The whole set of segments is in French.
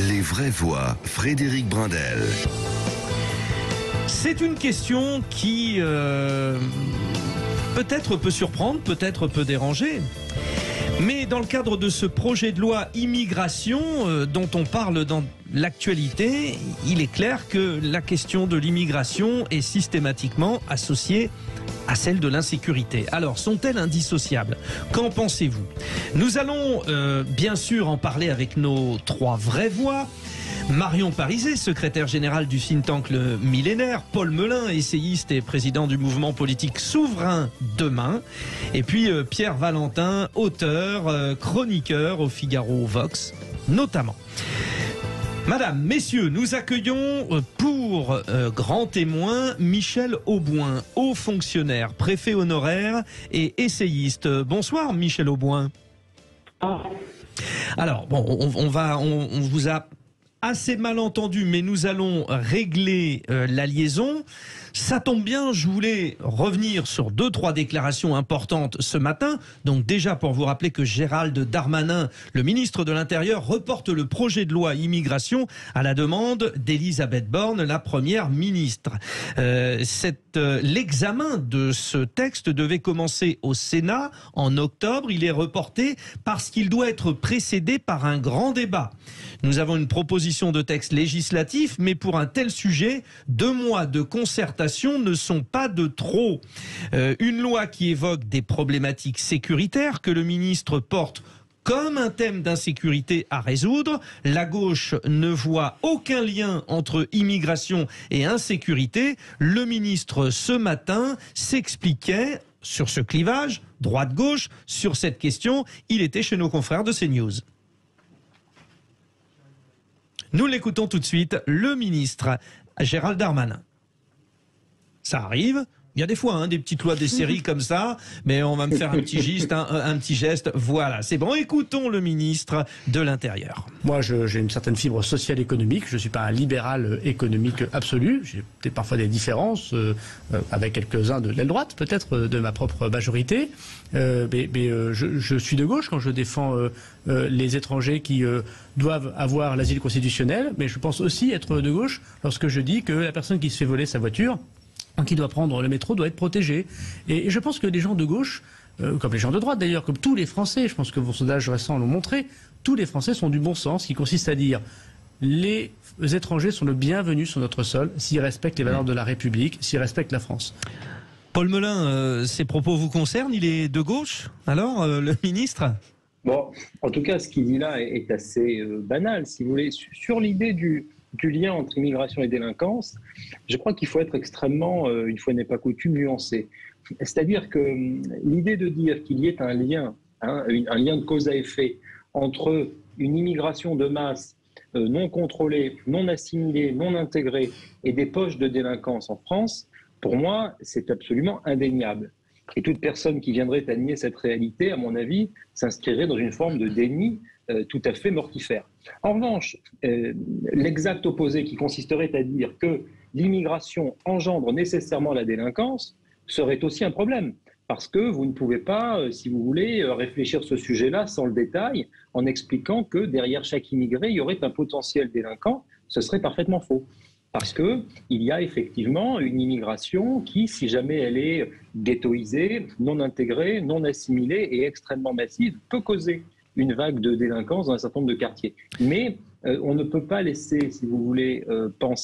Les vraies voix, Frédéric Brindel. C'est une question qui peut-être peut surprendre, peut-être peut déranger. Mais dans le cadre de ce projet de loi immigration dont on parle dans l'actualité, il est clair que la question de l'immigration est systématiquement associée à celle de l'insécurité. Alors, sont-elles indissociables? Qu'en pensez-vous? Nous allons bien sûr en parler avec nos trois vraies voix. Marion Parizet, secrétaire générale du think tank Le Millénaire, Paul Melun, essayiste et président du mouvement politique Souverain Demain, et puis Pierre Valentin, auteur, chroniqueur au Figaro Vox, notamment. Madame, messieurs, nous accueillons pour grand témoin Michel Auboin, haut fonctionnaire, préfet honoraire et essayiste. Bonsoir Michel Auboin. Alors, bon, on vous a assez mal entendu, mais nous allons régler la liaison. Ça tombe bien, je voulais revenir sur 2-3 déclarations importantes ce matin. Donc déjà pour vous rappeler que Gérald Darmanin, le ministre de l'Intérieur, reporte le projet de loi immigration à la demande d'Elisabeth Borne, la première ministre. L'examen de ce texte devait commencer au Sénat en octobre. Il est reporté parce qu'il doit être précédé par un grand débat. Nous avons une proposition de texte législatif, mais pour un tel sujet, 2 mois de concertation ne sont pas de trop. Une loi qui évoque des problématiques sécuritaires que le ministre porte comme un thème d'insécurité à résoudre. La gauche ne voit aucun lien entre immigration et insécurité. Le ministre, ce matin, s'expliquait sur ce clivage, droite-gauche, sur cette question. Il était chez nos confrères de CNews. Nous l'écoutons tout de suite, le ministre Gérald Darmanin. Ça arrive. Il y a des fois des petites lois des séries comme ça, mais on va me faire un petit geste, Voilà, c'est bon. Écoutons le ministre de l'Intérieur. Moi, j'ai une certaine fibre sociale économique. Je ne suis pas un libéral économique absolu. J'ai peut-être parfois des différences avec quelques-uns de l'aile droite, peut-être de ma propre majorité. Je suis de gauche quand je défends les étrangers qui doivent avoir l'asile constitutionnel. Mais je pense aussi être de gauche lorsque je dis que la personne qui se fait voler sa voiture, qui doit prendre le métro, doit être protégé. Et je pense que les gens de gauche, comme les gens de droite d'ailleurs, comme tous les Français, je pense que vos sondages récents l'ont montré, tous les Français sont du bon sens, qui consiste à dire les étrangers sont le bienvenu sur notre sol s'ils respectent les valeurs de la République, s'ils respectent la France. Paul Melun, ces propos vous concernent? Il est de gauche, alors, le ministre? Bon, en tout cas, ce qu'il dit là est assez banal, si vous voulez. Sur l'idée du lien entre immigration et délinquance, je crois qu'il faut être extrêmement, une fois n'est pas coutume, nuancé. C'est-à-dire que l'idée de dire qu'il y ait un lien de cause à effet entre une immigration de masse non contrôlée, non assimilée, non intégrée et des poches de délinquance en France, pour moi, c'est absolument indéniable. Et toute personne qui viendrait à nier cette réalité, à mon avis, s'inscrirait dans une forme de déni tout à fait mortifère. En revanche, l'exact opposé qui consisterait à dire que l'immigration engendre nécessairement la délinquance serait aussi un problème. Parce que vous ne pouvez pas, si vous voulez, réfléchir ce sujet-là sans le détail, en expliquant que derrière chaque immigré, il y aurait un potentiel délinquant. Ce serait parfaitement faux. Parce qu'il y a effectivement une immigration qui, si jamais elle est ghettoisée, non intégrée, non assimilée et extrêmement massive, peut causer une vague de délinquance dans un certain nombre de quartiers. Mais on ne peut pas laisser, si vous voulez,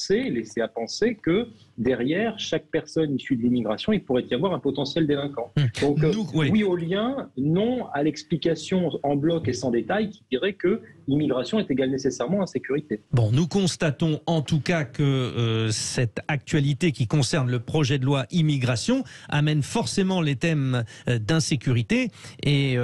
laisser à penser que derrière chaque personne issue de l'immigration, il pourrait y avoir un potentiel délinquant. Donc oui au lien, non à l'explication en bloc et sans détail qui dirait que l'immigration est égale nécessairement insécurité. Bon, nous constatons en tout cas que cette actualité qui concerne le projet de loi immigration amène forcément les thèmes d'insécurité et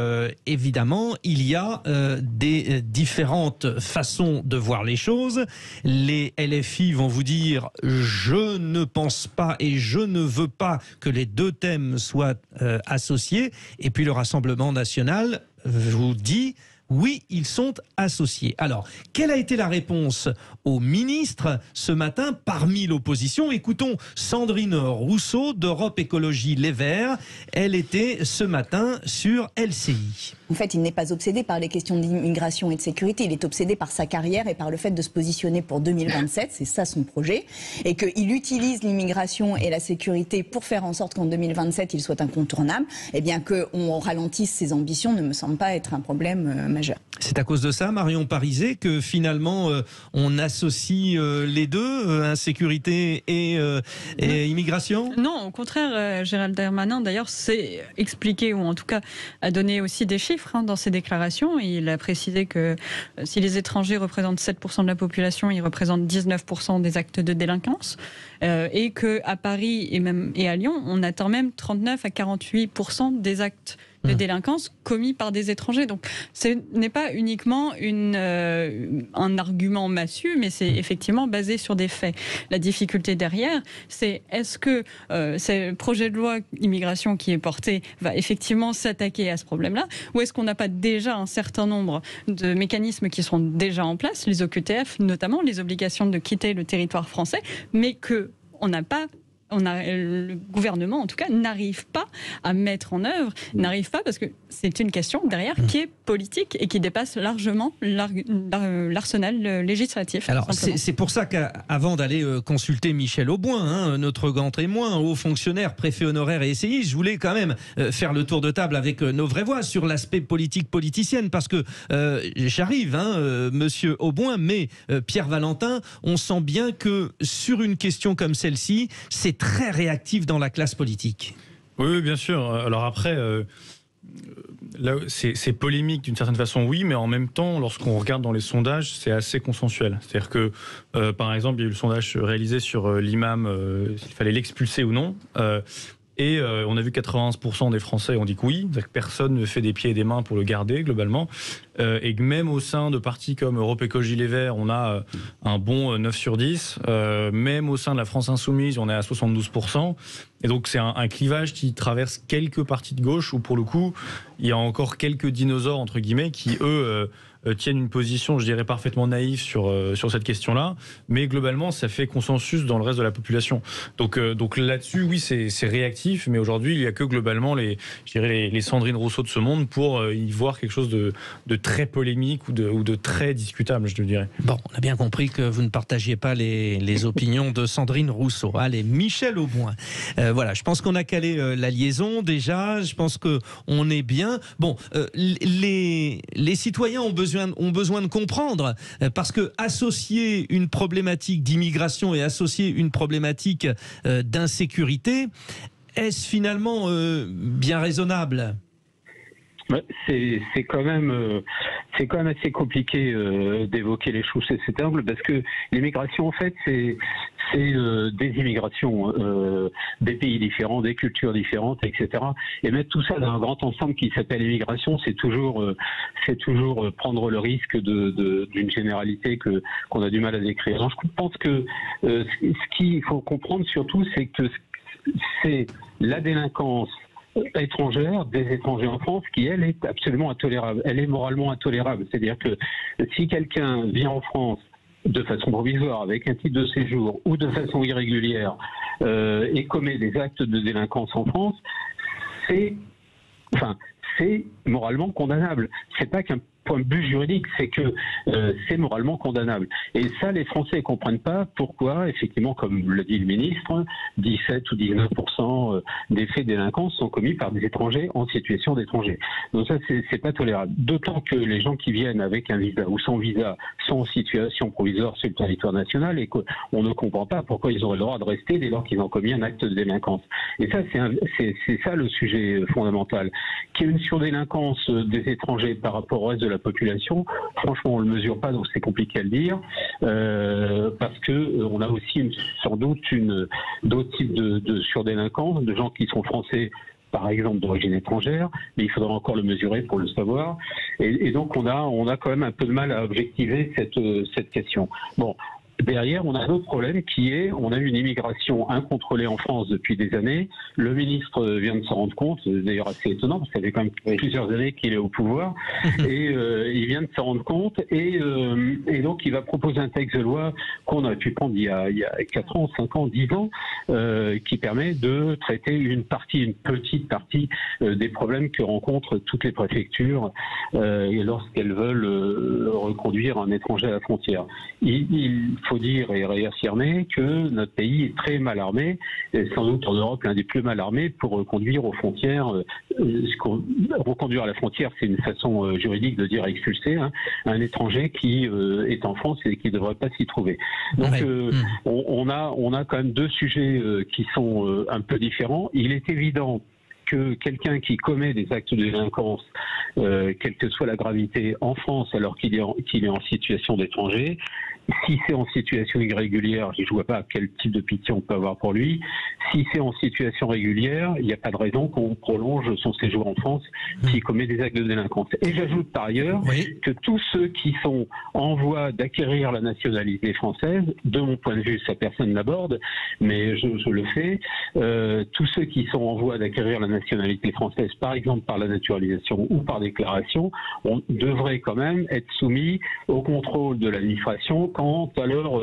évidemment il y a des différentes façons de voir les choses. Les LFI vont vous dire « je ne pense pas et je ne veux pas que les deux thèmes soient associés ». Et puis le Rassemblement national vous dit « oui, ils sont associés. Alors, quelle a été la réponse au ministre ce matin parmi l'opposition? Écoutons Sandrine Rousseau d'Europe Écologie Les Verts. Elle était ce matin sur LCI. En fait, il n'est pas obsédé par les questions d'immigration et de sécurité. Il est obsédé par sa carrière et par le fait de se positionner pour 2027. C'est ça son projet. Et qu'il utilise l'immigration et la sécurité pour faire en sorte qu'en 2027, il soit incontournable. Eh bien, qu'on ralentisse ses ambitions ne me semble pas être un problème majeur. C'est à cause de ça, Marion Parizet, que finalement, on associe les deux, insécurité et immigration? Non, au contraire, Gérald Darmanin, d'ailleurs, s'est expliqué, ou en tout cas a donné aussi des chiffres dans ses déclarations. Il a précisé que si les étrangers représentent 7% de la population, ils représentent 19% des actes de délinquance. Et qu'à Paris et à Lyon, on attend même 39 à 48% des actes de délinquance commis par des étrangers. Donc ce n'est pas uniquement un argument massu, mais c'est effectivement basé sur des faits. La difficulté derrière, c'est est-ce que ce projet de loi immigration qui est porté va effectivement s'attaquer à ce problème-là, ou est-ce qu'on n'a pas déjà un certain nombre de mécanismes qui sont déjà en place, les OQTF notamment, les obligations de quitter le territoire français, mais que le gouvernement, en tout cas, n'arrive pas à mettre en œuvre, n'arrive pas parce que c'est une question derrière qui est politique et qui dépasse largement l'arsenal législatif. Alors, c'est pour ça qu'avant d'aller consulter Michel Auboin, notre grand témoin, haut fonctionnaire, préfet honoraire et essayiste, je voulais quand même faire le tour de table avec nos vraies voix sur l'aspect politique politicienne, parce que j'arrive, monsieur Auboin, mais Pierre Valentin, on sent bien que sur une question comme celle-ci, c'est très réactif dans la classe politique. Oui, bien sûr. Alors après, là, c'est polémique d'une certaine façon, oui, mais en même temps, lorsqu'on regarde dans les sondages, c'est assez consensuel. C'est-à-dire que, par exemple, il y a eu le sondage réalisé sur l'imam, s'il fallait l'expulser ou non. Et on a vu 91% des Français ont dit que oui, c'est-à-dire que personne ne fait des pieds et des mains pour le garder globalement, et que même au sein de partis comme Europe Écologie Les Verts, on a un bon 9 sur 10, même au sein de la France Insoumise, on est à 72%, et donc c'est un clivage qui traverse quelques partis de gauche où pour le coup, il y a encore quelques dinosaures entre guillemets qui eux tiennent une position, je dirais, parfaitement naïve sur cette question-là, mais globalement, ça fait consensus dans le reste de la population. Donc là-dessus, oui, c'est réactif, mais aujourd'hui, il n'y a que globalement les Sandrine Rousseau de ce monde pour y voir quelque chose de très polémique ou de très discutable, je te dirais. Bon, on a bien compris que vous ne partagiez pas les opinions de Sandrine Rousseau. Allez, Michel Auboin. Voilà, je pense qu'on a calé la liaison déjà, je pense qu'on est bien. Bon, les citoyens ont besoin de comprendre, parce que associer une problématique d'immigration et associer une problématique d'insécurité, est-ce finalement bien raisonnable ? C'est quand même assez compliqué d'évoquer les choses sous cet angle, parce que l'immigration, en fait, c'est des immigrations, des pays différents, des cultures différentes, etc. Et mettre tout ça dans un grand ensemble qui s'appelle immigration, c'est toujours prendre le risque d'une généralité qu'on a du mal à décrire. Donc, je pense que ce qu'il faut comprendre surtout, c'est que c'est la délinquance étrangère, des étrangers en France, qui elle est absolument intolérable. Elle est moralement intolérable. C'est-à-dire que si quelqu'un vient en France de façon provisoire, avec un titre de séjour ou de façon irrégulière, et commet des actes de délinquance en France, c'est moralement condamnable. C'est pas qu'un point de vue juridique, c'est que c'est moralement condamnable. Et ça, les Français ne comprennent pas pourquoi, effectivement, comme l'a dit le ministre, 17 ou 19% des faits de délinquance sont commis par des étrangers en situation d'étranger. Donc ça, c'est pas tolérable. D'autant que les gens qui viennent avec un visa ou sans visa sont en situation provisoire sur le territoire national et qu'on ne comprend pas pourquoi ils auraient le droit de rester dès lors qu'ils ont commis un acte de délinquance. Et ça, c'est ça le sujet fondamental. Qu'il y ait une surdélinquance des étrangers par rapport au reste de la population, franchement, on ne le mesure pas, donc c'est compliqué à le dire, parce que on a aussi sans doute d'autres types de surdélinquance, de gens qui sont français, par exemple d'origine étrangère, mais il faudra encore le mesurer pour le savoir. Et donc on a quand même un peu de mal à objectiver cette question. Bon. derrière, on a un autre problème qui est, on a une immigration incontrôlée en France depuis des années. Le ministre vient de s'en rendre compte, d'ailleurs assez étonnant, parce que ça fait quand même plusieurs années qu'il est au pouvoir, et il vient de s'en rendre compte, et donc il va proposer un texte de loi qu'on a pu prendre il y a 4 ans, 5 ans, 10 ans, qui permet de traiter une petite partie des problèmes que rencontrent toutes les préfectures lorsqu'elles veulent reconduire un étranger à la frontière. Il faut dire et réaffirmer que notre pays est très mal armé, et sans doute en Europe l'un des plus mal armés pour reconduire aux frontières. Reconduire à la frontière, c'est une façon juridique de dire expulser un étranger qui est en France et qui ne devrait pas s'y trouver. Donc on a quand même deux sujets qui sont un peu différents. Il est évident que quelqu'un qui commet des actes de délinquance, quelle que soit la gravité, en France alors qu'il est en situation d'étranger, si c'est en situation irrégulière, je ne vois pas quel type de pitié on peut avoir pour lui. Si c'est en situation régulière, il n'y a pas de raison qu'on prolonge son séjour en France s'il commet des actes de délinquance. Et j'ajoute par ailleurs que tous ceux qui sont en voie d'acquérir la nationalité française, de mon point de vue, ça personne n'aborde, mais je le fais, tous ceux qui sont en voie d'acquérir la nationalité française, par exemple par la naturalisation ou par déclaration, on devrait quand même être soumis au contrôle de l'administration quant à leur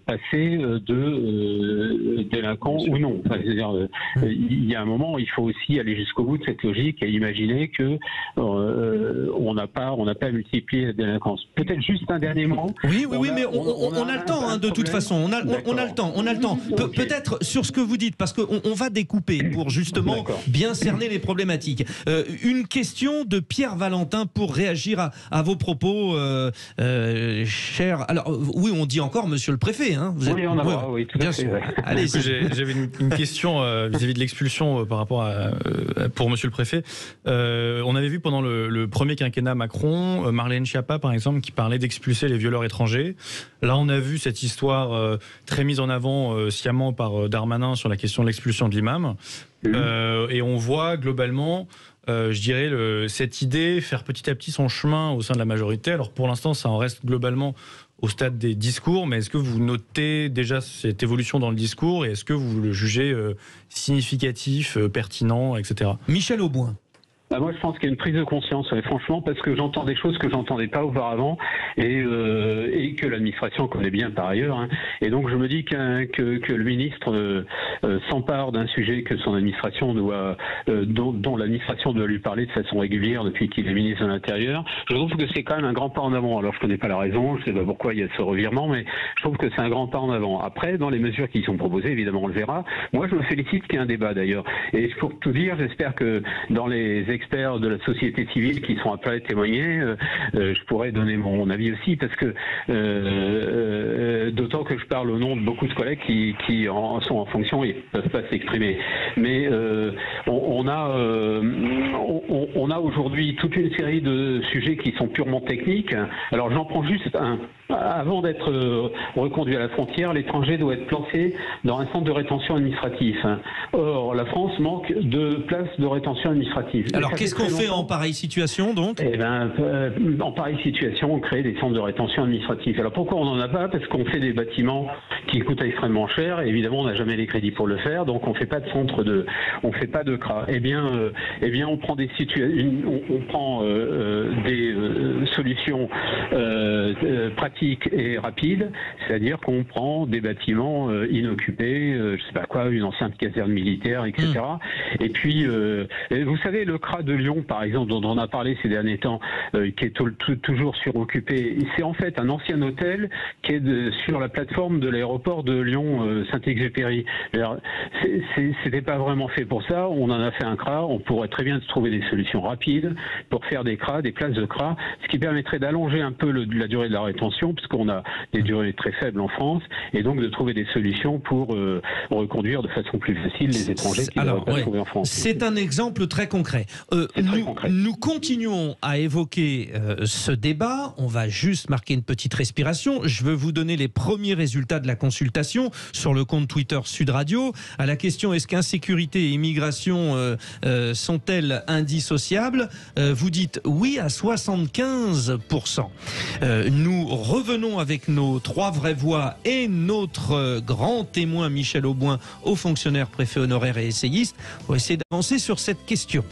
passé de délinquant ou non. Enfin, c'est-à-dire, il y a un moment où il faut aussi aller jusqu'au bout de cette logique et imaginer que on n'a pas multiplié la délinquance. Peut-être juste un dernier mot. Oui, mais on a le temps, de toute façon. On a le temps. Peut-être sur ce que vous dites, parce qu'on va découper pour justement bien cerner les problématiques. Une question de Pierre Valentin pour réagir à vos propos, cher. Alors, oui, on dit encore monsieur le préfet. Oui, tout à fait. Allez, j'avais une question vis-à-vis de l'expulsion par rapport pour monsieur le préfet. On avait vu pendant le premier quinquennat Macron, Marlène Schiappa, par exemple, qui parlait d'expulser les violeurs étrangers. Là, on a vu cette histoire très mise en avant sciemment par Darmanin sur la question de l'expulsion de l'imam. Et on voit globalement, je dirais, cette idée faire petit à petit son chemin au sein de la majorité. Alors pour l'instant, ça en reste globalement au stade des discours, mais est-ce que vous notez déjà cette évolution dans le discours et est-ce que vous le jugez significatif, pertinent, etc. Michel Auboin. Moi, je pense qu'il y a une prise de conscience, franchement, parce que j'entends des choses que j'entendais pas auparavant et que l'administration connaît bien par ailleurs. Et donc, je me dis que le ministre s'empare d'un sujet que son administration dont l'administration doit lui parler de façon régulière depuis qu'il est ministre de l'Intérieur. Je trouve que c'est quand même un grand pas en avant. Alors, je connais pas la raison, je sais pas pourquoi il y a ce revirement, mais je trouve que c'est un grand pas en avant. Après, dans les mesures qui sont proposées, évidemment, on le verra. Moi, je me félicite qu'il y ait un débat d'ailleurs. Et pour tout dire, j'espère que dans les experts de la société civile qui sont appelés à témoigner, je pourrais donner mon avis aussi, parce que d'autant que je parle au nom de beaucoup de collègues qui sont en fonction et ne peuvent pas s'exprimer. Mais on a aujourd'hui toute une série de sujets qui sont purement techniques. Alors j'en prends juste un. Avant d'être reconduit à la frontière, l'étranger doit être placé dans un centre de rétention administratif. Or, la France manque de places de rétention administrative. Alors, qu'est-ce qu'on fait en pareille situation, donc ? En pareille situation, on crée des centres de rétention administrative. Alors, pourquoi on n'en a pas ? Parce qu'on fait des bâtiments qui coûtent extrêmement cher. Et évidemment, on n'a jamais les crédits pour le faire. Donc, on fait pas de centre on fait pas de CRA. Eh bien, on prend des solutions pratiques et rapide, c'est-à-dire qu'on prend des bâtiments inoccupés, je sais pas quoi, une ancienne caserne militaire, etc. Et puis, vous savez, le CRA de Lyon, par exemple, dont on a parlé ces derniers temps, qui est toujours suroccupé, c'est en fait un ancien hôtel qui est sur la plateforme de l'aéroport de Lyon Saint-Exupéry. C'était pas vraiment fait pour ça. On en a fait un CRA. On pourrait très bien trouver des solutions rapides pour faire des CRA, des places de CRA, ce qui permettrait d'allonger un peu la durée de la rétention, puisqu'on a des durées très faibles en France, et donc de trouver des solutions pour reconduire de façon plus facile les étrangers qui ne devraient pas se trouver en France. C'est un exemple très concret. Nous continuons à évoquer ce débat. On va juste marquer une petite respiration. Je veux vous donner les premiers résultats de la consultation sur le compte Twitter Sud Radio. À la question « Est-ce qu'insécurité et immigration sont-elles indissociables ?» Vous dites oui à 75%. Nous revenons avec nos 3 vraies voix et notre grand témoin Michel Auboin, haut fonctionnaire, préfet honoraire et essayiste, pour essayer d'avancer sur cette question.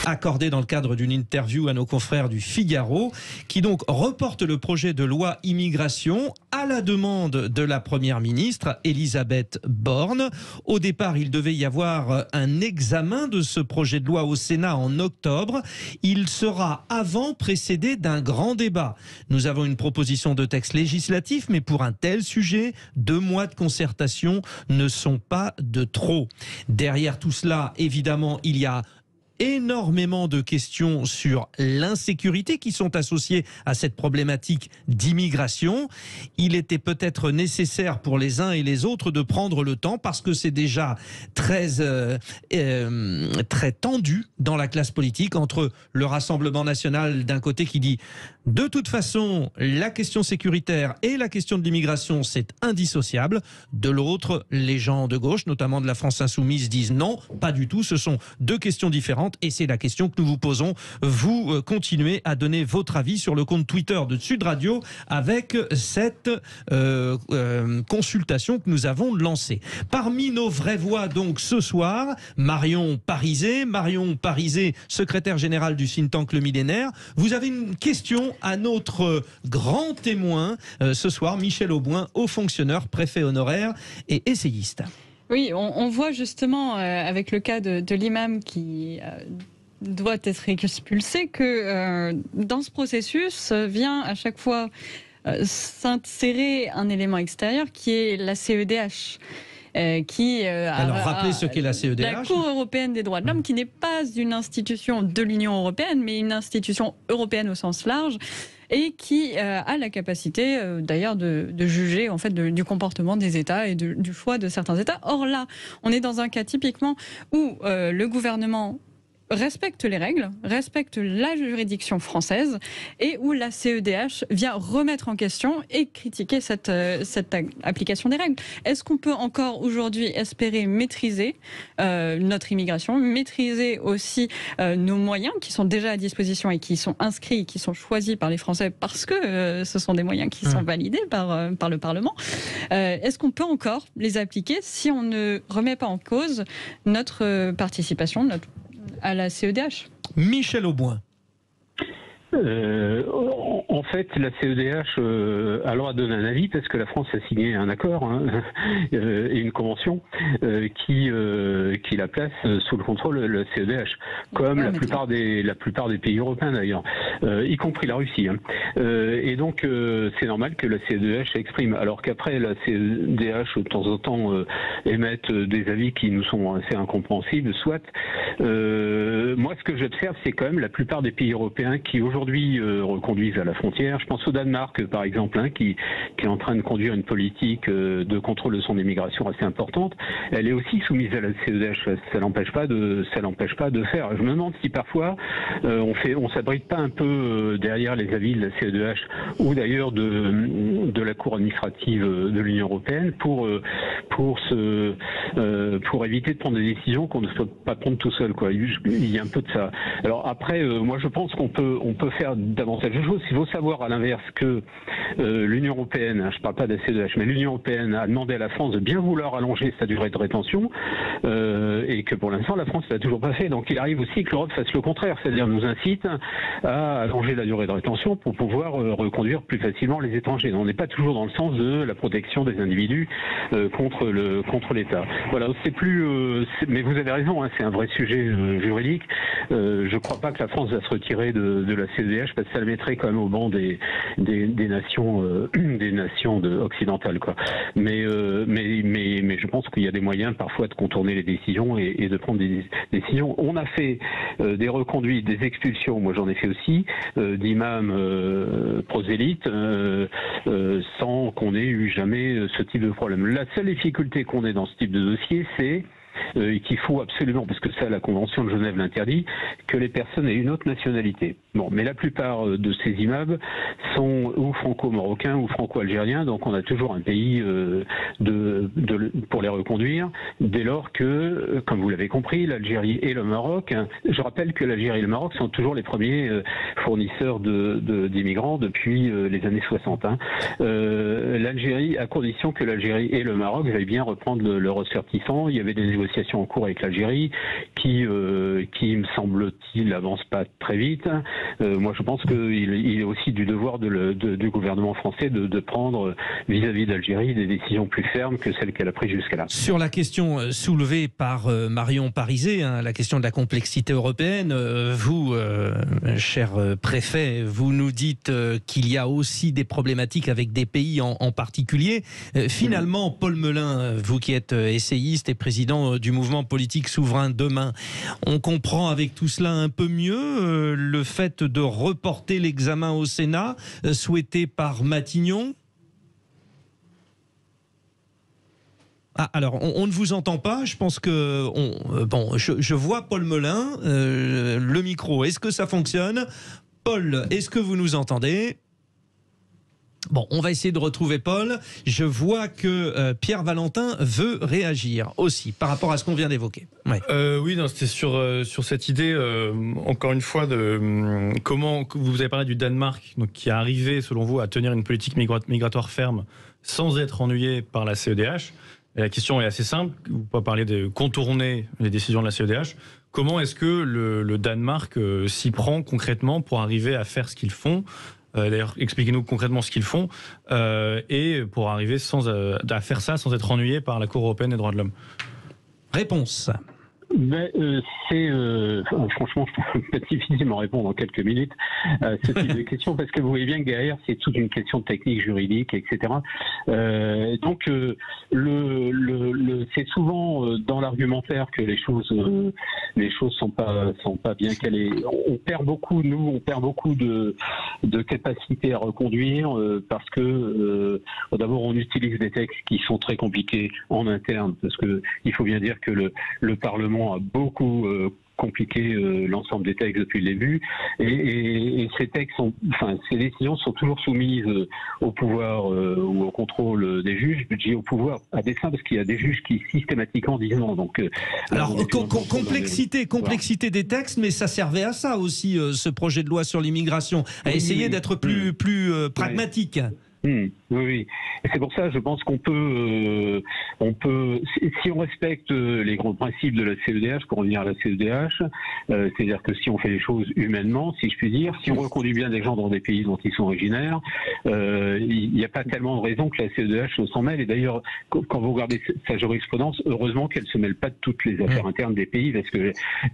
Accordé dans le cadre d'une interview à nos confrères du Figaro, qui donc reporte le projet de loi immigration à la demande de la Première ministre, Elisabeth Borne. Au départ, il devait y avoir un examen de ce projet de loi au Sénat en octobre. Il sera avant précédé d'un grand débat. Nous avons une proposition de texte législatif, mais pour un tel sujet, 2 mois de concertation ne sont pas de trop. Derrière tout cela, évidemment, il y a énormément de questions sur l'insécurité qui sont associées à cette problématique d'immigration. Il était peut-être nécessaire pour les uns et les autres de prendre le temps parce que c'est déjà très tendu dans la classe politique entre le Rassemblement national d'un côté qui dit de toute façon la question sécuritaire et la question de l'immigration c'est indissociable, de l'autre les gens de gauche, notamment de la France insoumise, disent non, pas du tout, ce sont 2 questions différentes. Et c'est la question que nous vous posons. Vous continuez à donner votre avis sur le compte Twitter de Sud Radio avec cette consultation que nous avons lancée. Parmi nos vraies voix donc ce soir, Marion Parizet, secrétaire générale du think tank Le Millénaire. Vous avez une question à notre grand témoin ce soir, Michel Auboin, haut fonctionnaire, préfet honoraire et essayiste. Oui, on voit justement avec le cas de l'imam qui doit être expulsé que dans ce processus vient à chaque fois s'insérer un élément extérieur qui est la CEDH. Alors rappelez ce qu'est la CEDH. La Cour européenne des droits de l'homme, qui n'est pas une institution de l'Union européenne, mais une institution européenne au sens large, et qui a la capacité d'ailleurs de juger en fait du comportement des États et du choix de certains États. Or là, on est dans un cas typiquement où le gouvernement respecte les règles, respecte la juridiction française et où la CEDH vient remettre en question et critiquer cette application des règles. Est-ce qu'on peut encore aujourd'hui espérer maîtriser notre immigration, maîtriser aussi nos moyens qui sont déjà à disposition et qui sont inscrits, qui sont choisis par les Français parce que ce sont des moyens qui sont validés par le Parlement. Est-ce qu'on peut encore les appliquer si on ne remet pas en cause notre participation, à la CEDH? Michel Auboin. En fait, la CEDH a le droit de donner un avis parce que la France a signé un accord et une convention qui la place sous le contrôle de la CEDH, comme la plupart des pays européens d'ailleurs, y compris la Russie. Et donc, c'est normal que la CEDH exprime, alors qu'après la CEDH de temps en temps émette des avis qui nous sont assez incompréhensibles, soit. Moi, ce que j'observe, c'est quand même la plupart des pays européens qui aujourd'hui reconduisent à la frontière. Je pense au Danemark, par exemple, qui est en train de conduire une politique de contrôle de son immigration assez importante. Elle est aussi soumise à la CEDH. Ça l'empêche pas de faire. Je me demande si parfois on s'abrite pas un peu derrière les avis de la CEDH ou d'ailleurs de la Cour administrative de l'Union européenne pour éviter de prendre des décisions qu'on ne peut pas prendre tout seul, quoi. Il y a un peu de ça. Alors après, moi je pense qu'on peut faire davantage de choses. Il faut savoir à l'inverse que l'Union européenne, je ne parle pas de la CEDH, mais l'Union européenne a demandé à la France de bien vouloir allonger sa durée de rétention et que pour l'instant la France ne l'a toujours pas fait. Donc il arrive aussi que l'Europe fasse le contraire, c'est-à-dire nous incite à allonger la durée de rétention pour pouvoir reconduire plus facilement les étrangers. On n'est pas toujours dans le sens de la protection des individus contre l'État. Voilà, c'est plus. Mais vous avez raison, c'est un vrai sujet juridique. Je ne crois pas que la France va se retirer de la CEDH parce que ça le mettrait quand même au banc des nations occidentales, quoi. Mais je pense qu'il y a des moyens parfois de contourner les décisions et de prendre des décisions. On a fait des reconduites, des expulsions, moi j'en ai fait aussi, d'imams prosélytes sans qu'on ait eu jamais ce type de problème. La seule difficulté qu'on ait dans ce type de dossier, c'est qu'il faut absolument, parce que ça la Convention de Genève l'interdit, que les personnes aient une autre nationalité. Bon, mais la plupart de ces immeubles sont ou franco-marocains ou franco-algériens, donc on a toujours un pays pour les reconduire, dès lors que, comme vous l'avez compris, l'Algérie et le Maroc, je rappelle que l'Algérie et le Maroc sont toujours les premiers fournisseurs d'immigrants depuis les années 60. L'Algérie, à condition que l'Algérie et le Maroc veuillent bien reprendre leurs ressortissants. Il y avait des négociations en cours avec l'Algérie qui me semble-t-il, n'avancent pas très vite. Moi, je pense qu'il est aussi du devoir du gouvernement français de prendre vis-à-vis d'Algérie des décisions plus fermes que celles qu'elle a prises jusqu'à là. Sur la question soulevée par Marion Parizet, la question de la complexité européenne, vous, cher préfet, vous nous dites qu'il y a aussi des problématiques avec des pays en particulier. Finalement, Paul Melun, vous qui êtes essayiste et président du mouvement politique Souverain Demain, on comprend avec tout cela un peu mieux le fait de reporter l'examen au Sénat souhaité par Matignon? Ah, alors, on ne vous entend pas. Je pense que... je vois Paul Melun, le micro. Est-ce que ça fonctionne? Paul, est-ce que vous nous entendez? Bon, on va essayer de retrouver Paul. Je vois que Pierre Valentin veut réagir aussi par rapport à ce qu'on vient d'évoquer. Ouais. Oui, c'était sur cette idée, encore une fois, de comment vous avez parlé du Danemark, donc, qui est arrivé, selon vous, à tenir une politique migratoire ferme sans être ennuyé par la CEDH. Et la question est assez simple. Vous pouvez parler de contourner les décisions de la CEDH. Comment est-ce que le Danemark s'y prend concrètement pour arriver à faire ce qu'ils font? D'ailleurs, expliquez-nous concrètement ce qu'ils font et pour arriver à faire ça sans être ennuyé par la Cour européenne des droits de l'homme. Réponse. Franchement, je peux difficilement répondre en quelques minutes à ce type de questions parce que vous voyez bien que derrière, c'est toute une question de technique juridique, etc. Donc, c'est souvent dans l'argumentaire que les choses sont pas bien calées. On perd beaucoup de capacité à reconduire parce que d'abord on utilise des textes qui sont très compliqués en interne parce que il faut bien dire que le Parlement a beaucoup compliqué l'ensemble des textes depuis le début et ces décisions sont toujours soumises au pouvoir ou au contrôle des juges. Je dis au pouvoir à dessein parce qu'il y a des juges qui systématiquement disent non. Donc, alors complexité des textes, mais ça servait à ça aussi ce projet de loi sur l'immigration, à essayer d'être plus pragmatique. Oui. Et c'est pour ça, je pense qu'on peut, si on respecte les grands principes de la CEDH, pour revenir à la CEDH, c'est-à-dire que si on fait les choses humainement, si je puis dire, si on reconduit bien des gens dans des pays dont ils sont originaires, il n'y a pas tellement de raison que la CEDH s'en mêle. Et d'ailleurs, quand vous regardez sa jurisprudence, heureusement qu'elle ne se mêle pas de toutes les affaires internes des pays, parce qu'elle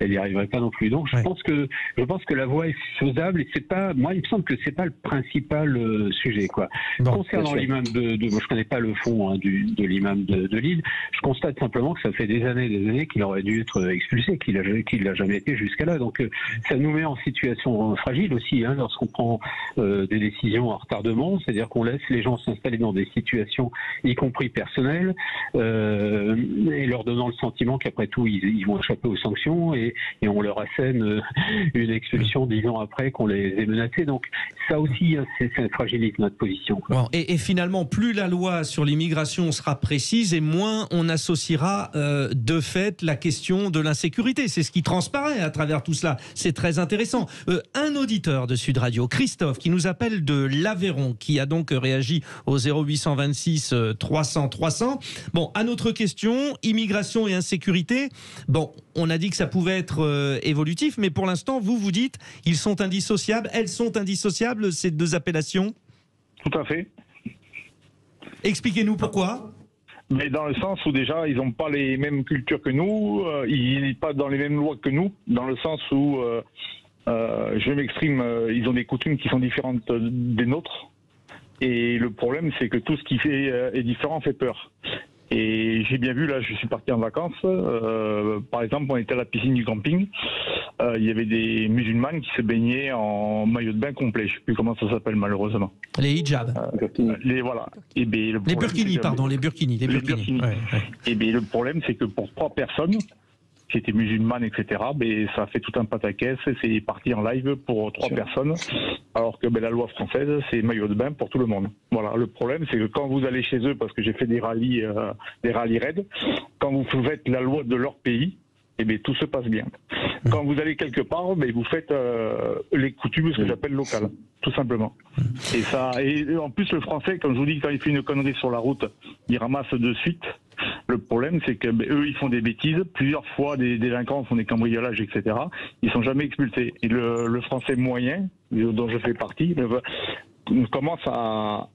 n'y arriverait pas non plus. Donc, je pense que la voie est faisable et c'est pas, moi, il me semble que c'est pas le principal sujet, quoi. Concernant l'imam moi je connais pas le fond de l'imam de Lille, je constate simplement que ça fait des années qu'il aurait dû être expulsé, qu'il l'a jamais été jusqu'à là. Donc ça nous met en situation fragile aussi lorsqu'on prend des décisions en retardement, c'est-à-dire qu'on laisse les gens s'installer dans des situations, y compris personnelles, et leur donnant le sentiment qu'après tout ils vont échapper aux sanctions et on leur assène une expulsion 10 ans après qu'on les ait menacés. Donc ça aussi, ça fragilise notre position. Bon, et finalement, plus la loi sur l'immigration sera précise et moins on associera de fait la question de l'insécurité. C'est ce qui transparaît à travers tout cela. C'est très intéressant. Un auditeur de Sud Radio, Christophe, qui nous appelle de l'Aveyron, qui a donc réagi au 0826 300 300. Bon, à notre question, immigration et insécurité, bon, on a dit que ça pouvait être évolutif, mais pour l'instant, vous dites, ils sont indissociables, elles sont indissociables, ces deux appellations? Tout à fait. Expliquez-nous pourquoi. Mais dans le sens où déjà, ils n'ont pas les mêmes cultures que nous, ils sont pas dans les mêmes lois que nous, dans le sens où, je m'exprime, ils ont des coutumes qui sont différentes des nôtres. Et le problème, c'est que tout ce qui est différent fait peur. Et j'ai bien vu, là, je suis parti en vacances, par exemple, on était à la piscine du camping, il y avait des musulmanes qui se baignaient en maillot de bain complet, je ne sais plus comment ça s'appelle malheureusement. Les hijabs. Voilà. Et bien, les burkinis, pardon, les burkinis. Ouais. Et bien le problème, c'est que pour 3 personnes, qui était musulmane, etc. Mais ça a fait tout un pataquès, c'est parti en live pour 3 personnes, alors que la loi française, c'est maillot de bain pour tout le monde. Voilà, le problème, c'est que quand vous allez chez eux, parce que j'ai fait des rallyes raids, quand vous faites la loi de leur pays, eh bien, tout se passe bien. Quand vous allez quelque part, vous faites les coutumes, ce que j'appelle locales, tout simplement. Et en plus, le français, comme je vous dis, quand il fait une connerie sur la route, il ramasse de suite. Le problème, c'est que eux, ils font des bêtises. Plusieurs fois, des délinquants font des cambriolages, etc. Ils sont jamais expulsés. Et le français moyen, dont je fais partie, commence à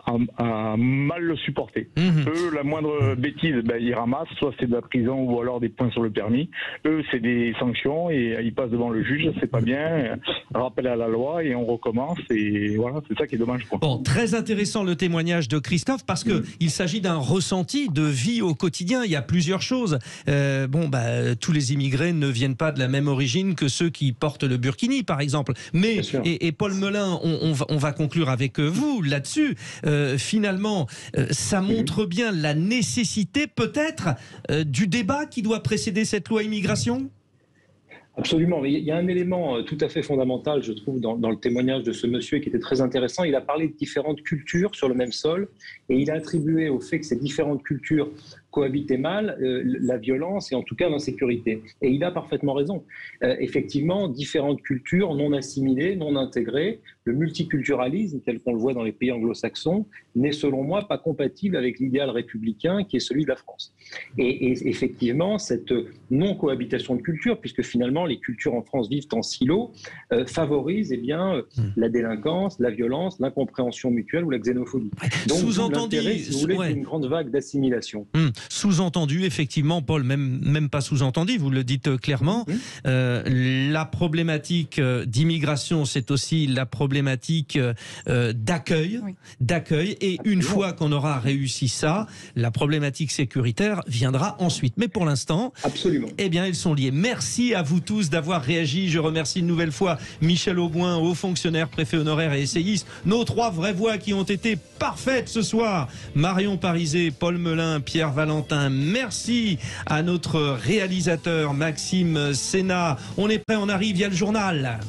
mal le supporter. Eux, la moindre bêtise, ils ramassent, soit c'est de la prison ou alors des points sur le permis. Eux, c'est des sanctions et ils passent devant le juge, c'est pas bien, rappel à la loi et on recommence et voilà, c'est ça qui est dommage. Bon, très intéressant le témoignage de Christophe parce que il s'agit d'un ressenti de vie au quotidien. Il y a plusieurs choses. Tous les immigrés ne viennent pas de la même origine que ceux qui portent le burkini, par exemple. Mais et Paul Melun, on va conclure avec vous là-dessus. Finalement, ça montre bien la nécessité peut-être du débat qui doit précéder cette loi immigration. Absolument. Il y a un élément tout à fait fondamental, je trouve, dans le témoignage de ce monsieur qui était très intéressant. Il a parlé de différentes cultures sur le même sol et il a attribué au fait que ces différentes cultures cohabitaient mal la violence et en tout cas l'insécurité. Et il a parfaitement raison. Effectivement, différentes cultures non assimilées, non intégrées, le multiculturalisme tel qu'on le voit dans les pays anglo-saxons n'est selon moi pas compatible avec l'idéal républicain qui est celui de la France. Et effectivement, cette non-cohabitation de cultures, puisque finalement les cultures en France vivent en silo, favorise la délinquance, la violence, l'incompréhension mutuelle ou la xénophobie. Donc sous-entendu, si vous voulez, c'est une grande vague d'assimilation. Sous-entendu, effectivement, Paul, même pas sous-entendu, vous le dites clairement, la problématique d'immigration, c'est aussi la problématique d'accueil, et une fois qu'on aura réussi ça, la problématique sécuritaire viendra ensuite. Mais pour l'instant, absolument. Eh bien, ils sont liés. Merci à vous tous d'avoir réagi. Je remercie une nouvelle fois Michel Auboin, haut fonctionnaire, préfet honoraire et essayiste. Nos 3 vraies voix qui ont été parfaites ce soir. Marion Parizet, Paul Melun, Pierre Valentin. Merci à notre réalisateur Maxime Sénat. On est prêt, on arrive, il y a le journal.